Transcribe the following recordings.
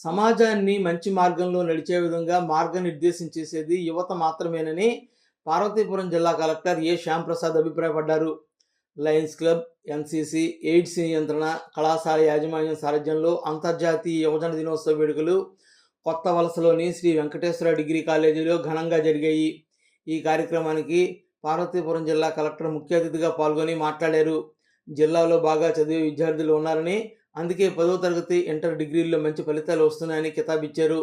సమాజాన్ని మంచి మార్గంలో నడిచే విధంగా మార్గనిర్దేశం చేసేది యువత మాత్రమేనని పార్వతీపురం జిల్లా కలెక్టర్ ఏ శ్యాంప్రసాద్ అభిప్రాయపడ్డారు. లయన్స్ క్లబ్, ఎన్సీసీ, ఎయిడ్స్ నియంత్రణ, కళాశాల యాజమాన్యం సారథ్యంలో అంతర్జాతీయ యువజన దినోత్సవ వేడుకలు కొత్త వలసలోని శ్రీ వెంకటేశ్వర డిగ్రీ కాలేజీలో ఘనంగా జరిగాయి. ఈ కార్యక్రమానికి పార్వతీపురం జిల్లా కలెక్టర్ ముఖ్య అతిథిగా పాల్గొని మాట్లాడారు. జిల్లాలో బాగా చదివే విద్యార్థులు ఉన్నారని, అందుకే 10వ తరగతి, ఇంటర్, డిగ్రీల్లో మంచి ఫలితాలు వస్తున్నాయని కితాబిచ్చారు.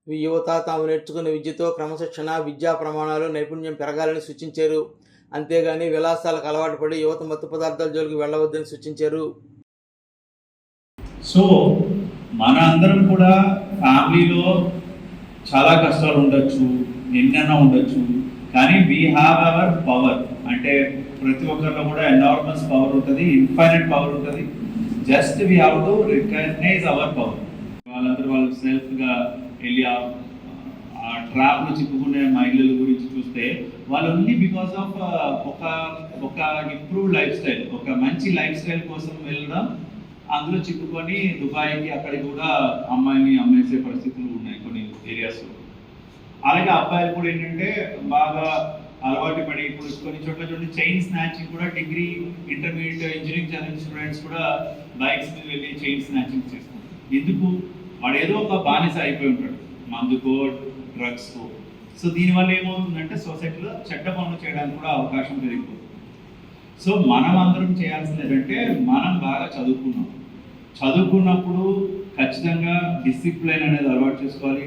యువత తాము నేర్చుకున్న విద్యతో క్రమశిక్షణ, విద్యా ప్రమాణాలు, నైపుణ్యం పెరగాలని సూచించారు. అంతేగాని విలాసాలకు అలవాటు పడి యువత మత్తు పదార్థాల జోలికి వెళ్ళవద్దని సూచించారు. సో మన అందరం కూడా ఫ్యామిలీలో చాలా కష్టాలు ఉండొచ్చు, ఎన్నైనా ఉండొచ్చు, కానీ వీ హ్యావ్ అవర్ పవర్. అంటే ప్రతి ఒక్కరిలో కూడా ఎనార్మస్ పవర్ ఉంటుంది, ఇన్ఫైనైట్ పవర్ ఉంటుంది. Just we have to recognise our power. వాళ్ళందరూ వాళ్ళు సెల్ఫ్గా వెళ్ళి ఆ ట్రాప్లో చిక్కుకునే మహిళల గురించి చూస్తే వాళ్ళు ఓన్లీ బికాస్ ఆఫ్ ఒక ఇంప్రూవ్డ్ లైఫ్ స్టైల్, ఒక మంచి లైఫ్ స్టైల్ కోసం వెళ్ళడం, అందులో చిక్కుకొని దుబాయ్కి అక్కడికి కూడా అమ్మాయిని అమ్మేసే పరిస్థితులు ఉన్నాయి కొన్ని ఏరియాస్లో. అలాగే అబ్బాయిలు కూడా ఏంటంటే బాగా అలవాటు పడి ఇప్పుడు కొన్ని చోట్ల చూడండి చైన్ స్నాచింగ్ కూడా, డిగ్రీ, ఇంటర్మీడియట్, ఇంజనీరింగ్ చదివిన స్టూడెంట్స్ కూడా బైక్స్ మీద వెళ్ళి చైన్ స్నాచింగ్ చేస్తారు. ఎందుకు? వాడు ఏదో ఒక బానిస అయిపోయి ఉంటాడు, మందుకో డ్రగ్స్కో. సో దీనివల్ల ఏమవుతుందంటే సొసైటీలో చెడ్డ పనులు చేయడానికి కూడా అవకాశం పెరిగిపోతుంది. సో మనం అందరం చేయాల్సింది ఏంటంటే మనం బాగా చదువుకున్నప్పుడు ఖచ్చితంగా డిసిప్లైన్ అనేది అలవాటు చేసుకోవాలి.